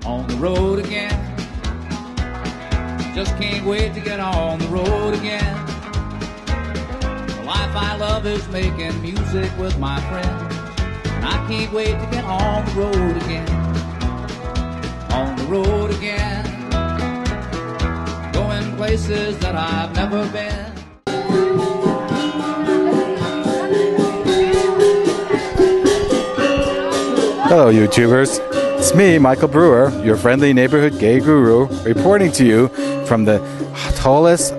on the road again. Just can't wait to get on the road again. The life I love is making music with my friends, and I can't wait to get on the road again. On the road again, going places that I've never been. Hello YouTubers, it's me, Michael Brewer, your friendly neighborhood gay guru, reporting to you from the tallest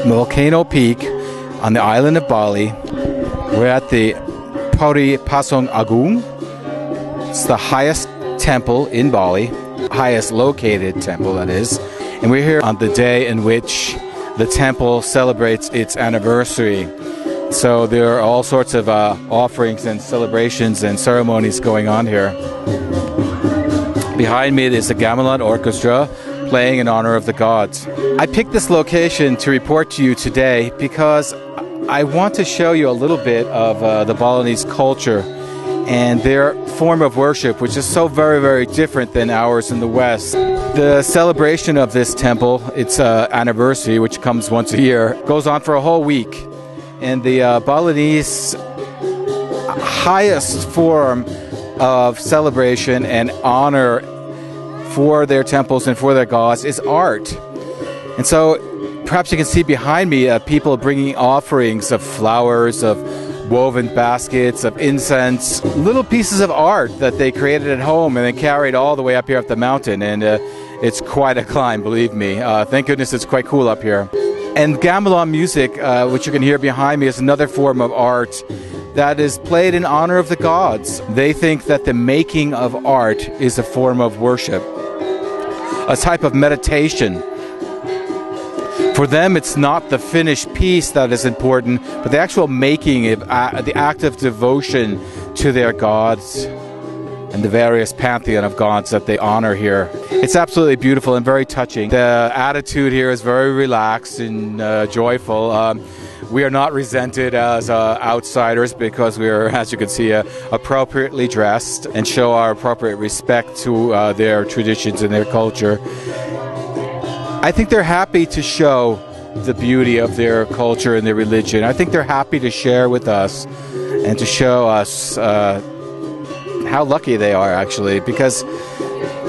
volcano peak on the island of Bali. We're at the Puri Pasong Agung. It's the highest temple in Bali, highest located temple that is, and we're here on the day in which the temple celebrates its anniversary. So there are all sorts of offerings and celebrations and ceremonies going on here. Behind me is the gamelan orchestra playing in honor of the gods. I picked this location to report to you today because I want to show you a little bit of the Balinese culture and their form of worship, which is so very, very different than ours in the West. The celebration of this temple, its anniversary, which comes once a year, goes on for a whole week. And the Balinese highest form of celebration and honor for their temples and for their gods is art. And so perhaps you can see behind me people bringing offerings of flowers, of woven baskets, of incense, little pieces of art that they created at home and then carried all the way up here up the mountain. And it's quite a climb, believe me. Thank goodness it's quite cool up here. And gamelan music, which you can hear behind me, is another form of art that is played in honor of the gods. They think that the making of art is a form of worship, a type of meditation. For them, it's not the finished piece that is important, but the actual making, the act of devotion to their gods and the various pantheon of gods that they honor here. It's absolutely beautiful and very touching. The attitude here is very relaxed and joyful. We are not resented as outsiders because we are, as you can see, appropriately dressed and show our appropriate respect to their traditions and their culture. I think they're happy to show the beauty of their culture and their religion. I think they're happy to share with us and to show us how lucky they are, actually, because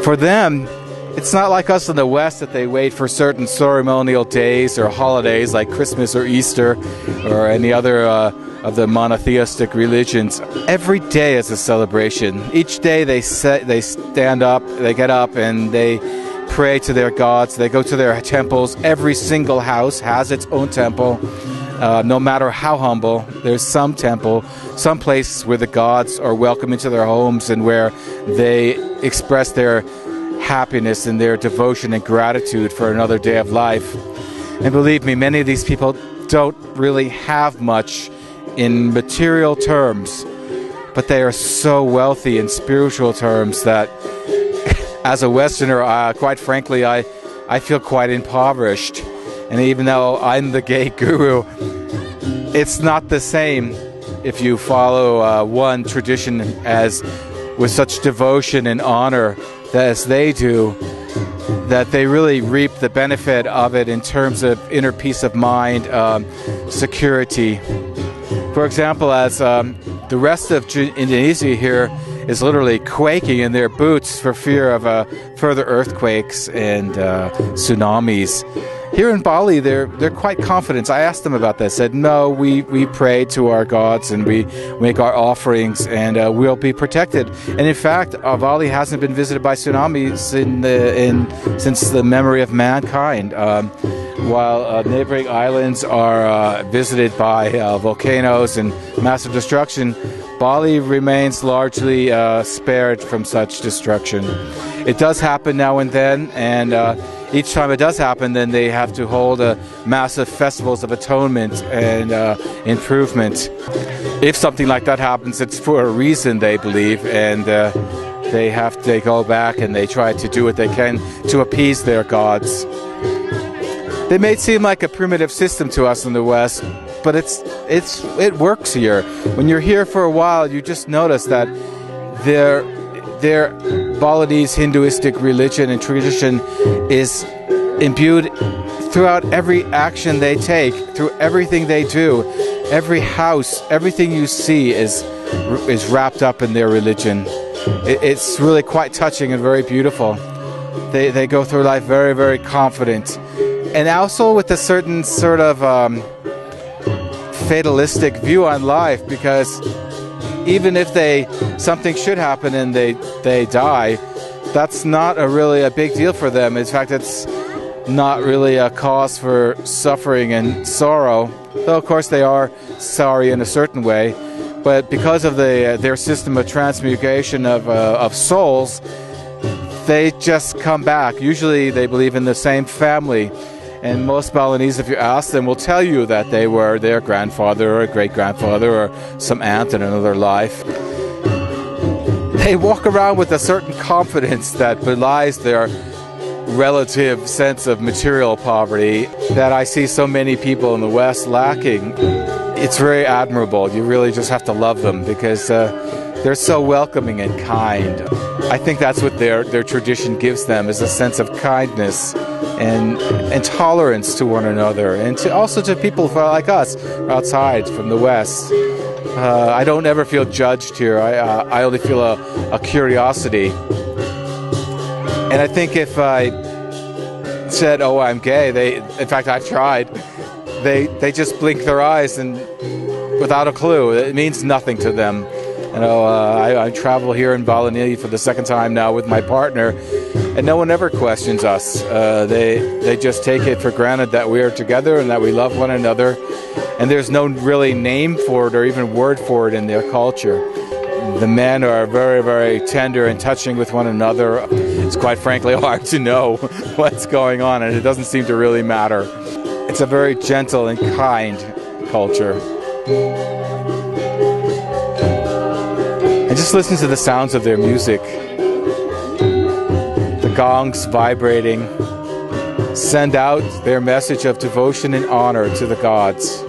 for them, it's not like us in the West that they wait for certain ceremonial days or holidays like Christmas or Easter or any other of the monotheistic religions. Every day is a celebration. Each day they stand up, they get up and they pray to their gods. They go to their temples. Every single house has its own temple. No matter how humble, there's some temple, some place where the gods are welcome into their homes and where they express their happiness and their devotion and gratitude for another day of life. And believe me, many of these people don't really have much in material terms, but they are so wealthy in spiritual terms that as a Westerner, quite frankly, I feel quite impoverished. And even though I'm the gay guru, it's not the same if you follow one tradition as with such devotion and honor as they do, that they really reap the benefit of it in terms of inner peace of mind, security. For example, as the rest of Indonesia here is literally quaking in their boots for fear of further earthquakes and tsunamis. Here in Bali, they're quite confident. I asked them about that. I said, no, we pray to our gods and we make our offerings and we'll be protected. And in fact, Bali hasn't been visited by tsunamis since the memory of mankind. While neighboring islands are visited by volcanoes and massive destruction, Bali remains largely spared from such destruction. It does happen now and then, and each time it does happen, then they have to hold massive festivals of atonement and improvement. If something like that happens, it's for a reason, they believe, and they go back and they try to do what they can to appease their gods. They may seem like a primitive system to us in the West, but it works here. When you're here for a while, you just notice that their Balinese Hinduistic religion and tradition is imbued throughout every action they take, through everything they do. Every house, everything you see is wrapped up in their religion. It's really quite touching and very beautiful. They go through life very, very confident, and also with a certain sort of fatalistic view on life, because even if something should happen and they die, that's not really a big deal for them. In fact, it's not really a cause for suffering and sorrow, though of course they are sorry in a certain way. But because of their system of transmutation of souls, they just come back. Usually they believe in the same family. And most Balinese, if you ask them, will tell you that they were their grandfather or great-grandfather or some aunt in another life. They walk around with a certain confidence that belies their relative sense of material poverty that I see so many people in the West lacking. It's very admirable. You really just have to love them because they're so welcoming and kind. I think that's what their tradition gives them, is a sense of kindness and tolerance to one another, and also to people like us outside from the West. I don't ever feel judged here. I only feel a curiosity. And I think if I said, "Oh, I'm gay," in fact, I've tried. They just blink their eyes and without a clue. It means nothing to them. You know, I travel here in Bali for the second time now with my partner, and no one ever questions us. They just take it for granted that we are together and that we love one another, and there's no really name for it or even word for it in their culture. The men are very, very tender and touching with one another. It's quite frankly hard to know what's going on, and it doesn't seem to really matter. It's a very gentle and kind culture. And just listen to the sounds of their music. The gongs vibrating send out their message of devotion and honor to the gods.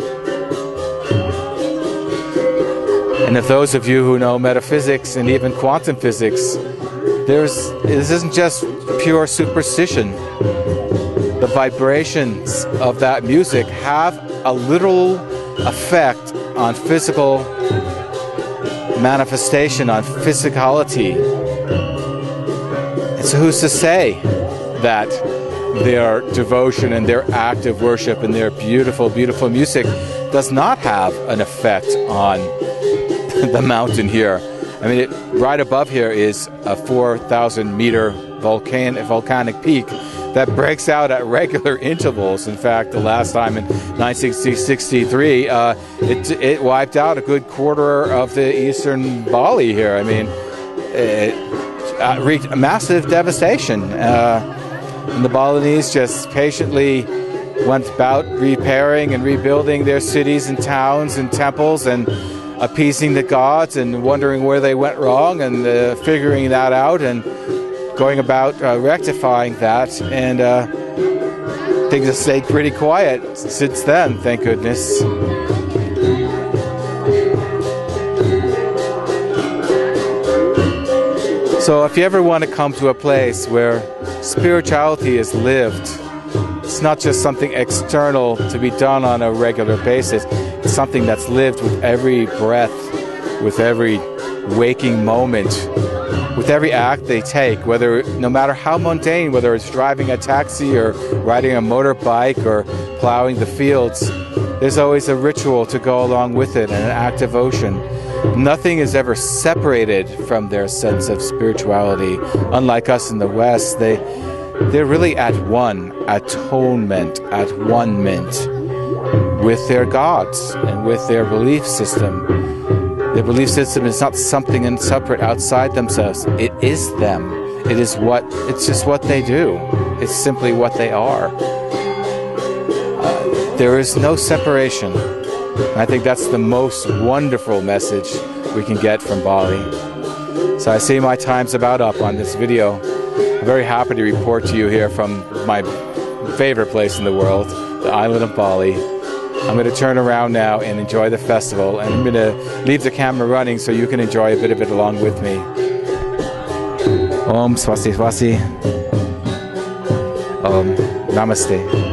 And if those of you who know metaphysics and even quantum physics, this isn't just pure superstition. The vibrations of that music have a literal effect on physical manifestation, on physicality. And so who's to say that their devotion and their act of worship and their beautiful, beautiful music does not have an effect on the mountain here? I mean, right above here is a 4,000-meter volcanic peak that breaks out at regular intervals. In fact, the last time in 1963, it wiped out a good quarter of the eastern Bali here. I mean, it wreaked a massive devastation. And the Balinese just patiently went about repairing and rebuilding their cities and towns and temples and appeasing the gods and wondering where they went wrong and figuring that out and going about rectifying that, and things have stayed pretty quiet since then, thank goodness. So if you ever want to come to a place where spirituality is lived, it's not just something external to be done on a regular basis, it's something that's lived with every breath, with every waking moment, with every act they take, no matter how mundane, whether it's driving a taxi or riding a motorbike or plowing the fields, there's always a ritual to go along with it and an act of devotion. Nothing is ever separated from their sense of spirituality. Unlike us in the West, they're really at one, atonement, at one-ment with their gods and with their belief system. Their belief system is not something separate outside themselves. It is them. It's just what they do. It's simply what they are. There is no separation. And I think that's the most wonderful message we can get from Bali. So I see my time's about up on this video. I'm very happy to report to you here from my favorite place in the world, the island of Bali. I'm going to turn around now and enjoy the festival, and I'm going to leave the camera running so you can enjoy a bit of it along with me. Om Swasti Swasti. Namaste.